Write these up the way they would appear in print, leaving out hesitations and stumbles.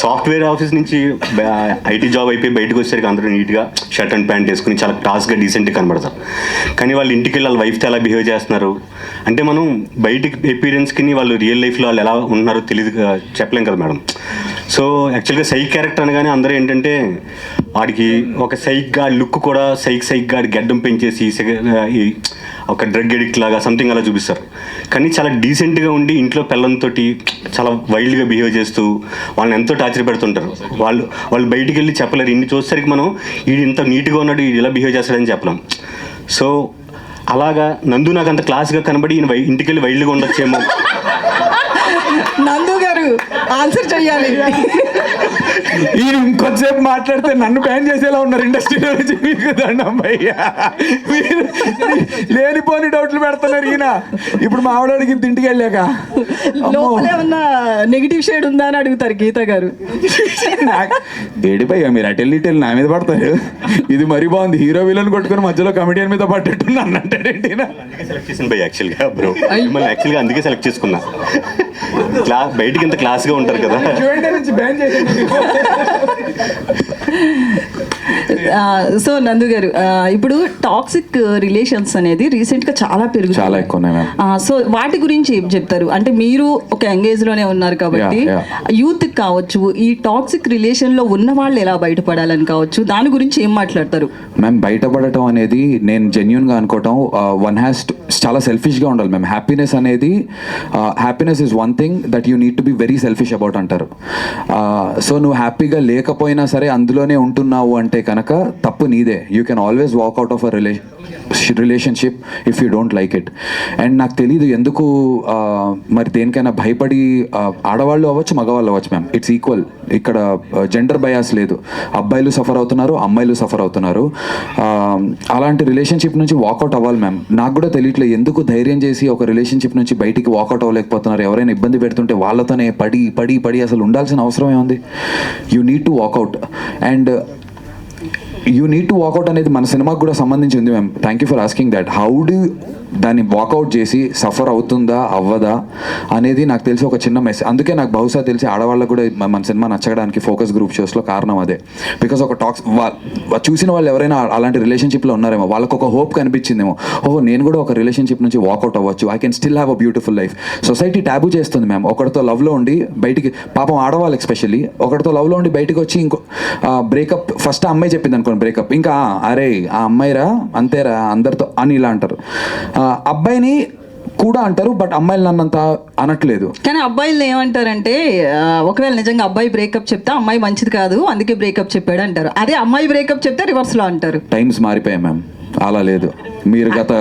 Software office నుంచి IT job అయిపోయి బయటకు వచ్చేసరికి అందరూ నీట్గా షర్ట్ అండ్ ప్యాంట్ వేసుకుని చాలా క్లాస్గా డీసెంట్గా కనబడతారు. కానీ వాళ్ళు ఇంటికి వెళ్ళి వాళ్ళ వైఫ్తో ఎలా బిహేవ్ చేస్తున్నారు అంటే మనం బయటికి అపీరెన్స్కి వాళ్ళు రియల్ లైఫ్లో వాళ్ళు ఎలా ఉంటున్నారో తెలియదు, చెప్పలేం కదా మేడం. సో యాక్చువల్గా సైక్ క్యారెక్టర్ అనగానే అందరూ ఏంటంటే వాడికి ఒక సైక్గా లుక్ కూడా సైక్గా గడ్డం పెంచేసి ఒక డ్రగ్ ఎడిక్ట్ లాగా సంథింగ్ అలా చూపిస్తారు. కానీ చాలా డీసెంట్గా ఉండి ఇంట్లో పిల్లలతో చాలా వైల్డ్గా బిహేవ్ చేస్తూ వాళ్ళని ఎంతో టార్చర్ పెడుతుంటారు. వాళ్ళు బయటికి వెళ్ళి చెప్పలేరు. ఇన్ని చూసేసరికి మనం వీడు ఇంత నీట్గా ఉన్నాడు, వీడు ఇలా బిహేవ్ చేస్తాడని చెప్పలేం. సో అలాగా నందు నాకు అంత క్లాస్గా కనబడి ఈయన ఇంటికి వెళ్ళి వైల్డ్గా ఉండొచ్చేమో. నందు గారు ఆన్సర్ చెయ్యాలి. ఈయన ఇంకొంచెంసేపు మాట్లాడితే నన్ను బ్యాన్ చేసేలా ఉన్నారు ఇండస్ట్రీలో నుంచి. మీకు దండం భయ్యా, మీరు లేనిపోని డౌట్లు పెడుతున్నారు. ఈయన ఇప్పుడు మా ఆవిడకి ఇంటికి వెళ్ళాక లోపలే ఉన్న నెగిటివ్ షేడ్ ఉందా అని అడుగుతారు గీత గారు. ఏడిపోయా మీరు అటెల్ ఇటెల్ నా మీద పడతారు. ఇది మరీ బాగుంది, హీరో విలన్ కొట్టుకుని మధ్యలో కమెడియన్ మీద పట్టేట్టు నన్ను అంటాడేంటి. సెలెక్ట్ చేసిన భయ్ యాక్చువల్గా బ్రో, మిమ్మల్ని యాక్చువల్గా అందుకే సెలెక్ట్ చేసుకున్నా. బయటికి ఇంత క్లాస్గా ఉంటారు కదా. సో నందు గారు, ఇప్పుడు టాక్సిక్ రిలేషన్స్ అనేది రీసెంట్గా చాలా పెరుగుతుంది, చాలా ఎక్కువ. సో వాటి గురించి ఏం చెప్తారు? అంటే మీరు ఒక యంగేజ్ లోనే ఉన్నారు కాబట్టి యూత్ కావచ్చు, ఈ టాక్సిక్ రిలేషన్ లో ఉన్న వాళ్ళు ఎలా బయటపడాలని కావచ్చు, దాని గురించి ఏం మాట్లాడతారు? మ్యామ్, బయటపడటం అనేది నేను జెన్యున్గా అనుకోవటం, వన్ హ్యాస్ చాలా సెల్ఫిష్గా ఉండాలి మ్యామ్. హ్యాపీనెస్ అనేది, happiness is one thing that you need to be very selfish about అంటారు. సో నువ్వు హ్యాపీగా లేకపోయినా సరే అందులోనే ఉంటున్నావు అంటే కనుక తప్పు నీదే. You can always walk out of a relationship if you don't like it. And నాకు తెలీదు ఎందుకు మరి దేనికైనా భయపడి, ఆడవాళ్ళు అవ్వచ్చు మగవాళ్ళు అవ్వచ్చు మ్యామ్, ఇట్స్ ఈక్వల్. ఇక్కడ జెండర్ బయాస్ లేదు. అబ్బాయిలు సఫర్ అవుతున్నారు, అమ్మాయిలు సఫర్ అవుతున్నారు. అలాంటి రిలేషన్షిప్ నుంచి వాకౌట్ అవ్వాలి మ్యామ్. నాకు కూడా తెలియట్లేదు ఎందుకు ధైర్యం చేసి ఒక రిలేషన్షిప్ నుంచి బయటికి వాకౌట్ అవ్వలేకపోతున్నారు. ఎవరైనా ఇబ్బంది పెడుతుంటే వాళ్ళతోనే పడి పడి పడి అసలు ఉండాల్సిన అవసరం ఏముంది? You need to walk out. And you need to walk out అనేది మన సినిమాకి కూడా సంబంధించి ఉంది ma'am. Thank you for asking that. How do దాన్ని వాకౌట్ చేసి సఫర్ అవుతుందా అవ్వదా అనేది నాకు తెలిసి ఒక చిన్న మెసేజ్. అందుకే నాకు బహుశా తెలిసి ఆడవాళ్ళకు కూడా మన సినిమా నచ్చడానికి ఫోకస్ గ్రూప్ షోస్లో కారణం అదే. బికాస్ ఒక చూసిన వాళ్ళు ఎవరైనా అలాంటి రిలేషన్షిప్లో ఉన్నారేమో, వాళ్ళకు ఒక హోప్ కనిపించిందేమో, ఓహో నేను కూడా ఒక రిలేషన్షిప్ నుంచి వాకౌట్ అవ్వచ్చు, I can still have a beautiful life. Society taboo చేస్తుంది మ్యామ్. ఒకటితో లవ్లో ఉండి బయటికి, పాపం ఆడవాళ్ళు ఎస్పెషల్లీ, ఒకటితో లవ్లో ఉండి బయటకు వచ్చి ఇంకో బ్రేకప్, ఫస్ట్ ఆ అమ్మాయి చెప్పింది అనుకోండి బ్రేకప్, ఇంకా అరే ఆ అమ్మాయిరా అంతేరా అందరితో అని ఇలా అంటారు. అబ్బాయిని కూడా అంటారు, బట్ అమ్మాయిలు నన్నంత అనట్లేదు. కానీ అబ్బాయిలు ఏమంటారంటే, ఒకవేళ నిజంగా అబ్బాయి బ్రేకప్ చెప్తే అమ్మాయి మంచిది కాదు అందుకే బ్రేకప్ చెప్పాడు అంటారు. అదే అమ్మాయి బ్రేకప్ చెప్తే రివర్స్లో అంటారు. టైమ్స్ మారిపోయాయి మ్యామ్, అలా లేదు. మీరు గత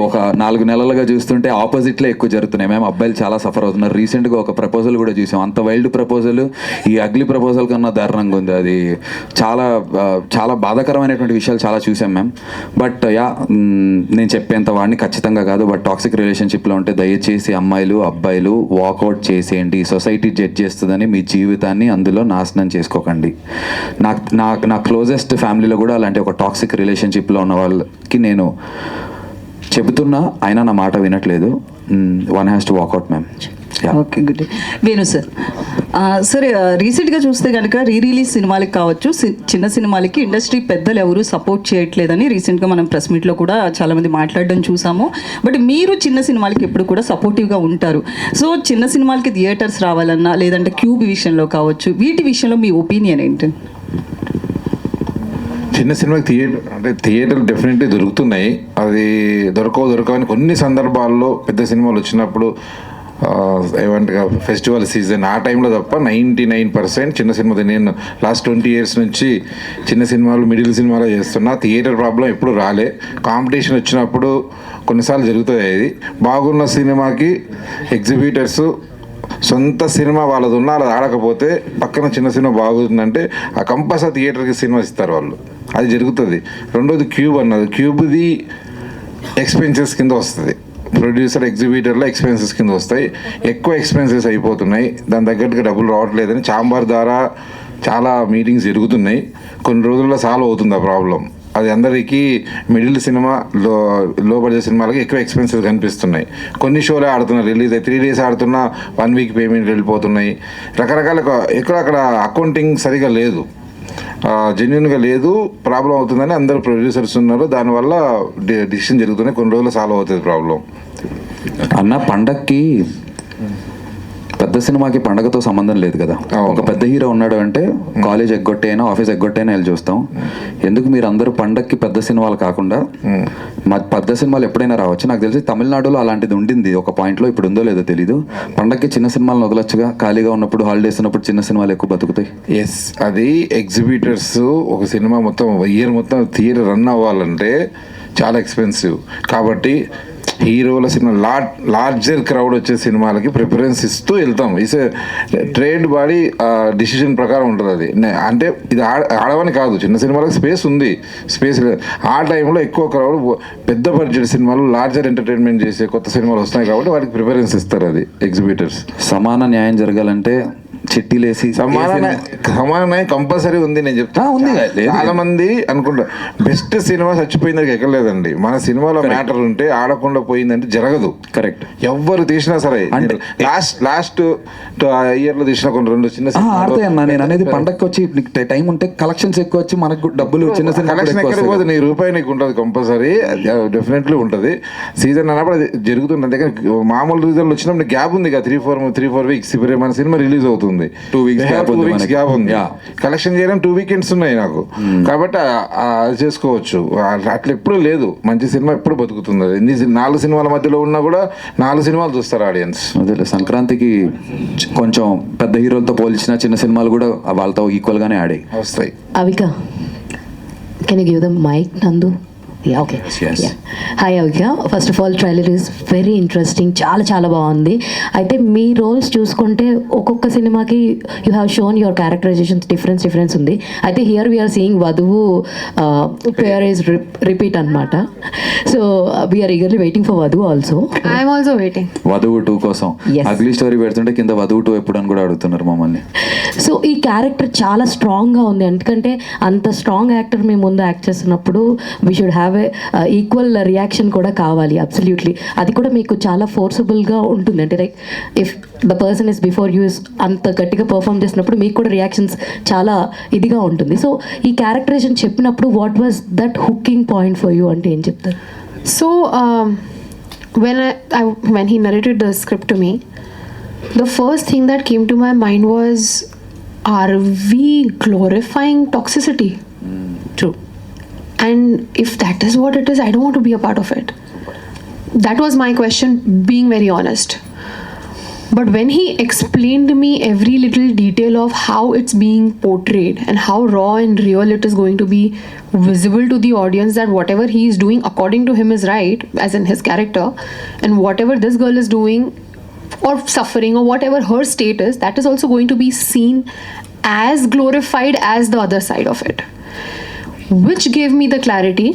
ఒక 4 నెలలుగా చూస్తుంటే ఆపోజిట్లే ఎక్కువ జరుగుతున్నాయి మ్యామ్. అబ్బాయిలు చాలా సఫర్ అవుతున్నారు. రీసెంట్గా ఒక ప్రపోజల్ కూడా చూసాం, అంత వైల్డ్ ప్రపోజల్ ఈ అగ్లీ ప్రపోజల్ కన్నా దారుణంగా ఉంది. అది చాలా చాలా బాధాకరమైనటువంటి విషయాలు చాలా చూసాం మ్యామ్. బట్ నేను చెప్పేంత వాడిని ఖచ్చితంగా కాదు, బట్ టాక్సిక్ రిలేషన్షిప్లో ఉంటే దయచేసి అమ్మాయిలు అబ్బాయిలు వాకౌట్ చేసేయండి. సొసైటీ జడ్జ్ చేస్తుందని మీ జీవితాన్ని అందులో నాశనం చేసుకోకండి. నా క్లోజెస్ట్ ఫ్యామిలీలో కూడా అలాంటి ఒక టాక్సిక్ రిలేషన్షిప్లో ఉన్న వాళ్ళకి నేను చెబుతున్నా, అయినా నా మాట వినట్లేదు. One has to walk out ma'am. Okay, good. Venu sir, సరే రీసెంట్గా చూస్తే కనుక రిలీజ్ సినిమాలకి కావచ్చు, చిన్న సినిమాలకి ఇండస్ట్రీ పెద్దలు ఎవరు సపోర్ట్ చేయట్లేదని రీసెంట్గా మనం ప్రెస్ మీట్లో కూడా చాలామంది మాట్లాడడం చూసాము. బట్ మీరు చిన్న సినిమాలకి ఎప్పుడు కూడా సపోర్టివ్గా ఉంటారు. సో చిన్న సినిమాలకి థియేటర్స్ రావాలన్నా, లేదంటే క్యూబ్ విషయంలో కావచ్చు, వీటి విషయంలో మీ ఒపీనియన్ ఏంటి? చిన్న సినిమాకి థియేటర్లు డెఫినెట్లీ దొరుకుతున్నాయి. అది దొరకవని కొన్ని సందర్భాల్లో పెద్ద సినిమాలు వచ్చినప్పుడు ఏమంటే ఫెస్టివల్ సీజన్ ఆ టైంలో తప్ప 99% చిన్న సినిమా. నేను లాస్ట్ 20 years నుంచి చిన్న సినిమాలు మిడిల్ సినిమాలో చేస్తున్నా. థియేటర్ ప్రాబ్లం ఎప్పుడు రాలే. కాంపిటీషన్ వచ్చినప్పుడు కొన్నిసార్లు జరుగుతుంది. అది బాగున్న సినిమాకి ఎగ్జిబిటర్స్ సొంత సినిమా వాళ్ళది ఉన్నా అలా ఆడకపోతే పక్కన చిన్న సినిమా బాగుందంటే ఆ కంపల్సరీ థియేటర్కి సినిమా ఇస్తారు వాళ్ళు. అది జరుగుతుంది. రెండోది క్యూబ్ అన్నది, క్యూబ్ది ఎక్స్పెన్సెస్ కింద వస్తుంది. ప్రొడ్యూసర్ ఎగ్జిబిటర్లో ఎక్స్పెన్సెస్ కింద వస్తాయి. ఎక్కువ ఎక్స్పెన్సెస్ అయిపోతున్నాయి, దాని తగ్గట్టుగా డబ్బులు రావట్లేదని ఛాంబర్ ద్వారా చాలా మీటింగ్స్ జరుగుతున్నాయి. కొన్ని రోజుల్లో సాల్వ్ అవుతుంది ఆ ప్రాబ్లం. అది అందరికీ మిడిల్ సినిమా లో బడ్జెట్ సినిమాలకి ఎక్కువ ఎక్స్పెన్సివ్ కనిపిస్తున్నాయి. కొన్ని షోలే ఆడుతున్నారు, రిలీజ్ అయ్యి 3 days ఆడుతున్నా 1 week పేమెంట్ వెళ్ళిపోతున్నాయి. రకరకాల అక్కడ అకౌంటింగ్ సరిగా లేదు, జెన్యున్గా లేదు, ప్రాబ్లం అవుతుందని అందరూ ప్రొడ్యూసర్స్ ఉన్నారు. దానివల్ల డిసిషన్ జరుగుతున్నాయి, కొన్ని రోజులు సాల్వ్ అవుతుంది ప్రాబ్లం. అన్న పండక్కి పెద్ద సినిమాకి పండగతో సంబంధం లేదు కదా. ఒక పెద్ద హీరో ఉన్నాడు అంటే కాలేజ్ ఎగ్గొట్టైనా ఆఫీస్ ఎగ్గొట్టైనా వెళ్ళి చూస్తాం. ఎందుకు మీరు అందరూ పండక్కి పెద్ద సినిమాలు కాకుండా పెద్ద సినిమాలు ఎప్పుడైనా రావచ్చు? నాకు తెలిసి తమిళనాడులో అలాంటిది ఉండింది ఒక పాయింట్లో, ఇప్పుడు ఉందో లేదో తెలీదు. పండక్కి చిన్న సినిమాలను వదలొచ్చుగా, ఖాళీగా ఉన్నప్పుడు హాలిడేస్ ఉన్నప్పుడు చిన్న సినిమాలు ఎక్కువ బతుకుతాయి. ఎస్, అది ఎగ్జిబిటర్స్ ఒక సినిమా మొత్తం ఇయర్ మొత్తం థియేటర్ రన్ అవ్వాలంటే చాలా ఎక్స్పెన్సివ్. కాబట్టి హీరోల సినిమా లార్జర్ క్రౌడ్ వచ్చే సినిమాలకి ప్రిఫరెన్స్ ఇస్తూ వెళ్తాం. ఇస్ ట్రేడ్ బాడీ డిసిషన్ ప్రకారం ఉంటుంది అది. అంటే ఇది ఆడవని కాదు, చిన్న సినిమాలకు స్పేస్ ఉంది, స్పేస్ లేదు. ఆ టైంలో ఎక్కువ క్రౌడ్ పెద్ద బడ్జెట్ సినిమాలు, లార్జర్ ఎంటర్టైన్మెంట్ చేసే కొత్త సినిమాలు వస్తున్నాయి కాబట్టి వాటికి ప్రిఫరెన్స్ ఇస్తారు. అది ఎగ్జిబిటర్స్. సమాన న్యాయం జరగాలంటే చిట్టీలేసి సమాన కంపల్సరీ ఉంది. నేను చెప్తా ఉంది. చాలా మంది అనుకుంటా బెస్ట్ సినిమా చచ్చిపోయిందని ఎక్కలేదండి. మన సినిమాలో మ్యాటర్ ఉంటే ఆడకుండా పోయిందంటే జరగదు. కరెక్ట్. ఎవ్వరు తీసినా సరే, లాస్ట్ ఇయర్ లో తీసిన కొన్ని 2 చిన్న ఆడతాయి అన్న. నేను అనేది పండగకి వచ్చి టైం ఉంటే కలెక్షన్స్ ఎక్కువ వచ్చి మనకు డబ్బులు చిన్న సినిమా కలెక్షన్ ఎక్కడ పోదు, నీ రూపాయి నీకు ఉంటుంది కంపల్సరీ, డెఫినెట్లీ ఉంటుంది. సీజన్ అన్నప్పుడు అది జరుగుతుంది. అంతే మామూలు రీజన్లు వచ్చినప్పుడు గ్యాప్ ఉంది కదా, 3-4 weeks. ఇప్పుడు మన సినిమా రిలీజ్ అవుతుంది, 2 weeks గ్యాప్ ఉంది. కలెక్షన్ చేయడం 2 weekends ఉన్నాయి నాకు, కాబట్టి అది చేసుకోవచ్చు. అట్లా ఎప్పుడు లేదు, మంచి సినిమా ఎప్పుడు బతుకుతుంది. ఎన్ని 4 సినిమాల మధ్యలో ఉన్నా కూడా 4 సినిమాలు చూస్తారు ఆడియన్స్. అదే సంక్రాంతికి కొంచెం పెద్ద హీరోలతో పోల్చిన చిన్న సినిమాలు కూడా వాళ్ళతో ఈక్వల్ గానే ఆడాయి, వస్తాయి. Avika, can you give them mic, Nandu? Yeah, okay. Yes. Yeah. Hi Avika, first of all trailer is very interesting, చాలా బాగుంది. అయితే మీ రోల్స్ చూసుకుంటే ఒక్కొక్క సినిమాకి you have shown your characterisations difference ఉంది. అయితే here we are seeing Vadhuvu pair is repeat అనమాట. So we are eagerly waiting for Vadhuvu also. I'm also waiting Vadhuvu 2 కోసం. Yes. అగ్లీ స్టోరీ పెడుతుంటే కింద వధువు 2 ఎప్పుడు అని కూడా అడుగుతున్నారు మమ్మల్ని. సో ఈ క్యారెక్టర్ చాలా స్ట్రాంగ్గా ఉంది, ఎందుకంటే అంత స్ట్రాంగ్ యాక్టర్ మీ ముందు యాక్ట్ చేస్తున్నప్పుడు we should have a equal reaction కూడా కావాలి. అబ్సల్యూట్లీ అది కూడా మీకు చాలా ఫోర్సబుల్గా ఉంటుంది. అంటే like if the person is before you is అంత గట్టిగా పర్ఫామ్ చేసినప్పుడు మీకు కూడా రియాక్షన్స్ చాలా ఇదిగా ఉంటుంది. సో ఈ క్యారెక్టరైజేషన్ చెప్పినప్పుడు what was that hooking point for you అంటే ఏం చెప్తారు? So when he narrated the script to me, the first thing that came to my mind was, are we glorifying toxicity? True. And if that is what it is, I don't want to be a part of it. That was my question, being very honest. But when he explained me every little detail of how it's being portrayed and how raw and real it is going to be visible to the audience, that whatever he is doing according to him is right, as in his character, and whatever this girl is doing or suffering or whatever her state is, that is also going to be seen as glorified as the other side of it. Which gave me the clarity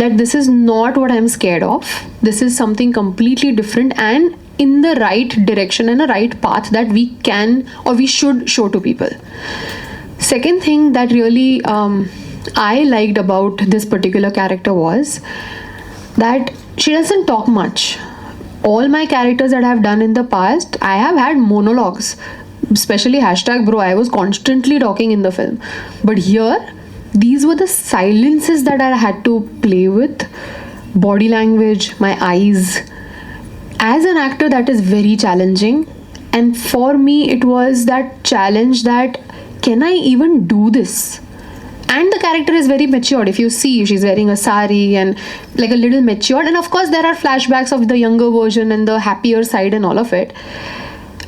that this is not what I'm scared of. This is something completely different and in the right direction and a right path that we can or we should show to people. Second thing that really I liked about this particular character was that she doesn't talk much. All my characters that I've done in the past, I have had monologues, especially #bro. I was constantly talking in the film. But here, these were the silences that I had to play with, body language, my eyes. As an actor, that is very challenging. And for me, it was that challenge that, can I even do this? And the character is very matured. If you see, she's wearing a sari and like a little matured. And of course, there are flashbacks of the younger version and the happier side and all of it.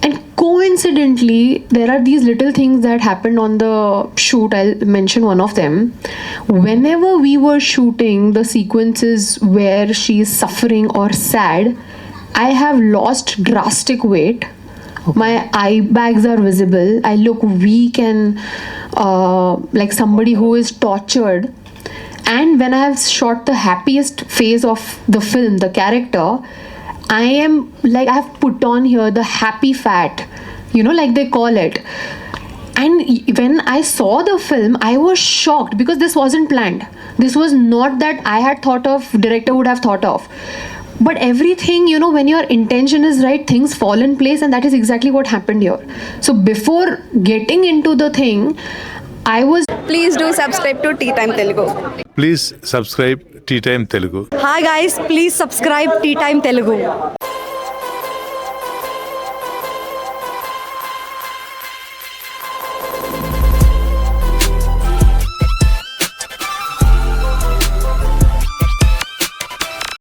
And coincidentally, there are these little things that happened on the shoot. I'll mention one of them. Whenever we were shooting the sequences where she is suffering or sad, I have lost drastic weight. Okay. My eye bags are visible. I look weak and like somebody who is tortured. And when I have shot the happiest phase of the film, the character, I am like, I have put on here the happy fat, you know, like they call it. And when I saw the film, I was shocked because this wasn't planned. This was not that I had thought of, director would have thought of. But everything, you know, when your intention is right, things fall in place, and that is exactly what happened here. So before getting into the thing, I was Please do subscribe to Tea Time Telugu. Please subscribe Tea Time Telugu. Hi guys, please subscribe Tea Time Telugu.